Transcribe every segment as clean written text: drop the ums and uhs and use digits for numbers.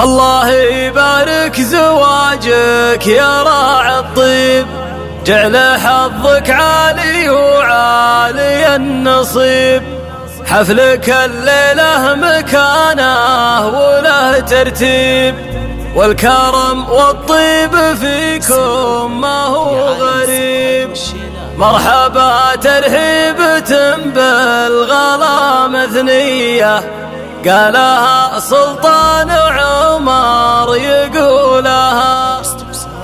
الله يبارك زواجك يا راعي الطيب، جعل حظك عالي وعالي النصيب. حفلك الليلة مكانه وله ترتيب، والكرم والطيب فيكم ما هو غريب. مرحبا ترحيبة بالغلا مثنية، قالها سلطان عمر يقولها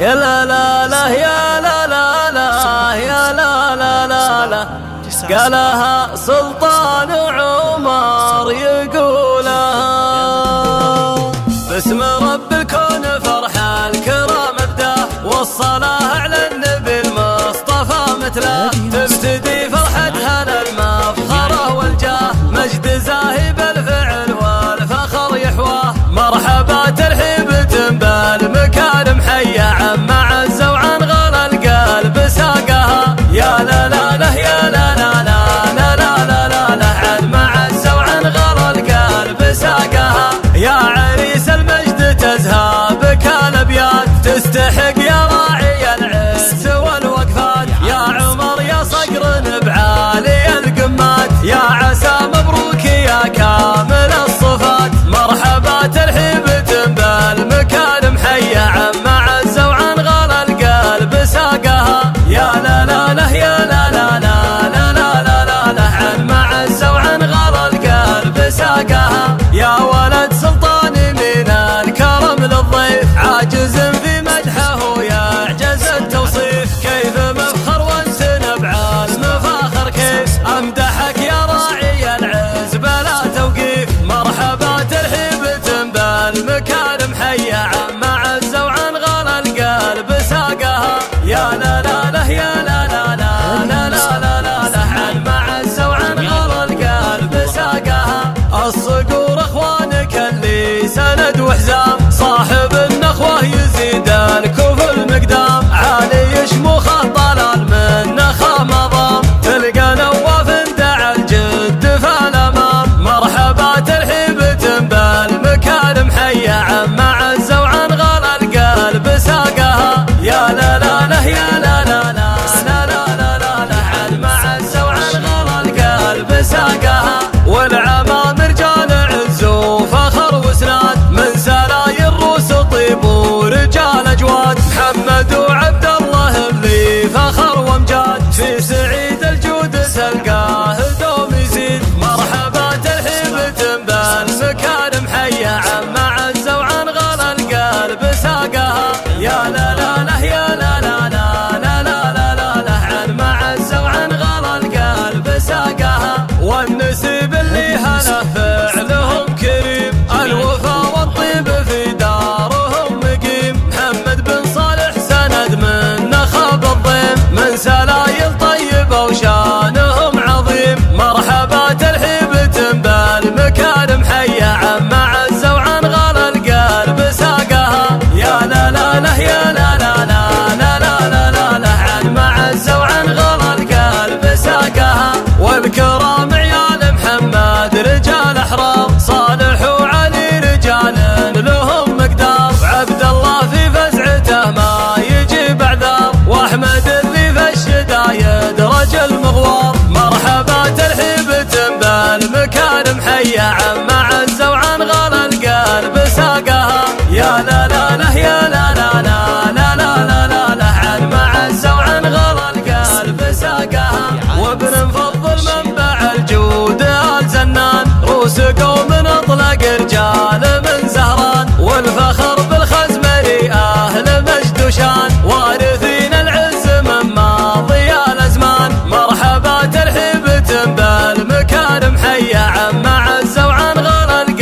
يا لا لا لا يا لا لا لا يا لا لا لا لا. قالها سلطان عمر يقولها باسم رب الكون فرح الكرام ابداه، والصلاة على النبي المصطفى مثله. تبتدي فرحتها للمفخرة والجاه، مجد زاهي بالفعل والفخر يحواه. مرحبا ترحيبة بالمكارم حيا عم عز وعن غلا القلب ساقها يا لا لا لا يا لا لا لا لا لا لا لا. عن عز وعن غلا القلب ساقها يا عريس المجد تزهى بك الابيات. تستحق يا راعي العز والوقفات، يا عمر يا صقر بعالي القمات. يا عسى مبروك يا كامل الصفات، مرحبا ترحيبة بالمكارم حيا عم عز وعن غلا القلب ساقها يا لا لا لا يا لا لا لا لا لا لا لا. عن عز وعن غلا القلب ساقها يا ولد سلطان من الكرم للضيف، عاجز في مدحه يعجز التوصيف. كيف مفخر وانسنب عالمفاخر، كيف امدحك يا راعي العز بلا توقيف. مرحبا ترحيبة بالمكارم حيا عم عز وعن غلا القلب ساقها يا لا لا لا يا لا لا لا لا لا لا لا. عن عز وعن غلا القلب ساقها الصقور اخوانك اللي سند وحزام، صاحب النخوة يزيد الكوف المقدام. عالي شموخه طلال من نخا مضام، تلقى نواف دعا الجد فالامام. مرحبا ترحيبة بالمكارم حيا عم عز وعن غلا القلب ساقها يا لا لا لا يا لا لا لا لا لا لا لا. عن عز وعن غلا القلب ساقها والعمام رجال عز وفخر وسناد، من سلاي الروس طيب ورجال اجواد. محمد وعبد الله اللي فخر وامجاد، في سعيد الجود تلقاه دوم يزيد. مرحبا ترحيبة بالمكارم حيا عم عز وعن غلا القلب ساقها يا لا لا لا يا لا لا لا لا لا لا لا. عن عز وعن غلا القلب ساقها والنسيب اللي هنا فعلهم كريم، الوفا والطيب في دارهم مقيم. محمد بن صالح سند من نخب الضيم، من سلايل طيبة وشانهم عظيم. مرحبا ترحيبة بالمكارم حيا عم عز وعن غلا القلب ساقها يا لا لا لا يا لا لا لا لا لا لا لا. عن عز وعن غلا القلب ساقها والكرام عيال محمد رجال احرار، صالح وعلي رجال لهم مقدار. عبد الله في فزعته ما يجيب اعذار، واحمد اللي في الشدايد رجل مغوار. مرحبا ترحيبة بالمكارم حيا عم عز وعن غلا القلب ساقها يا لا لا لا يا لا لا لا لا لا لا لا. عن عز وعن غلا القلب ساقها وابن مفضل منبع الجود الزنان، روس قوم اطلق رجال من زهران. والفخر بالخزمري اهل مجد وشان، وارثين العز من ماضي الازمان. مرحبا ترحيبة بالمكارم حيا عم عز وعن غلا القلب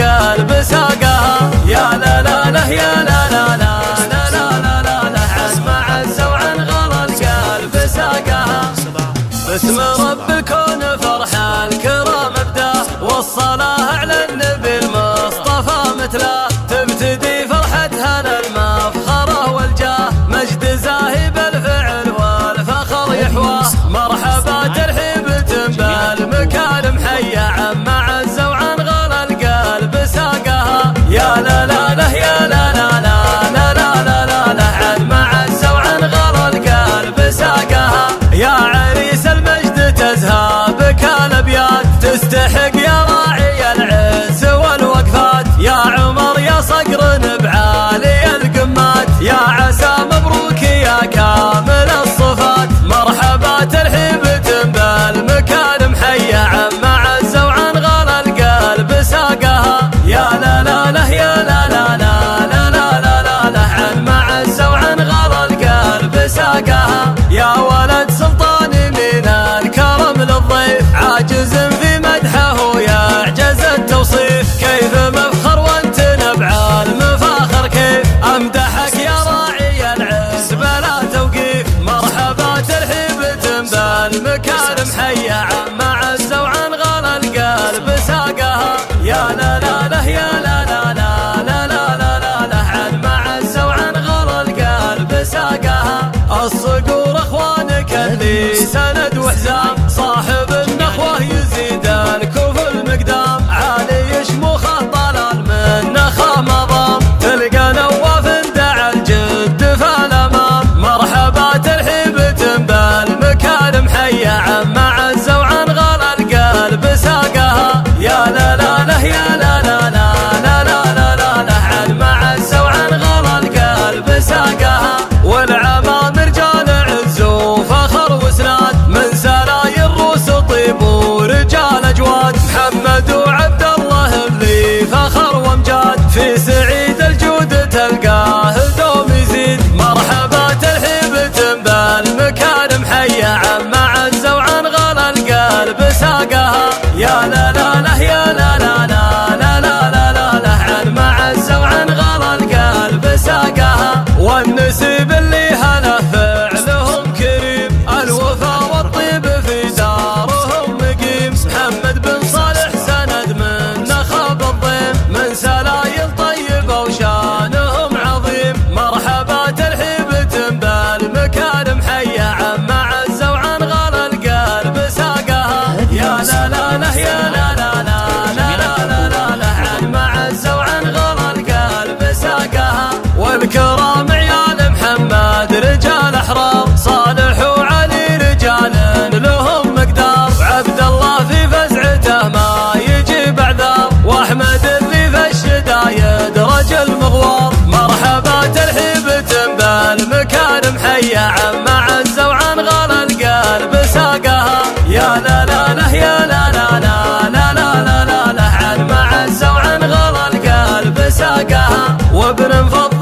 الصقور اخوانك اللي سند وحزام، صاحب النخوه يزيد الكوف المقدام، عالي يشموخه طلال من نخا مضام، تلقى نواف دعا الجد فالامام، مرحبا ترحيب بالمكارم حيا عم عز وعن غلا القلب ساقها، يا لا لا له يا لا لا لا لا لا لا لا عن معز وعن غلا القلب ساقها، والعمام رجال عز وفخر وسناد، من سلاي الروس طيب ورجال اجواد، محمد وعبد الله اللي فخر وامجاد، في سعيد الجود تلقاه دوم يزيد، مرحبا ترحيب بالمكارم حيا عم عز وعن غلا القلب ساقها، يا لا لا له يا لا لا لا لا لا لا لا لا عن معز وعن غلا القلب ساقها، والنسيب اللي هله فعلهم كريم، الوفا والطيب في دارهم مقيم، محمد بن صالح سند من نخب الضيم، من سلايل طيبه وشانهم عظيم، مرحبا ترحيب بالمكارم حيا عم عز وعن غلا القلب ساقها، يا لا لا له يا لا لا لا لا لا لا لا عن معز وعن غلا القلب ساقها، والكرام عيال محمد رجال احرار، صالح وعلي رجال لهم مقدار، وعبد الله في فزعته ما يجيب اعذار، واحمد اللي في الشدايد رجل مغوار، مرحبا ترحيب بالمكارم حيا عم عز وعن غلا القلب ساقها، يا لا لا له يا لا لا لا لا لا لا لا عن معز وعن غلا القلب ساقها، وابن فضل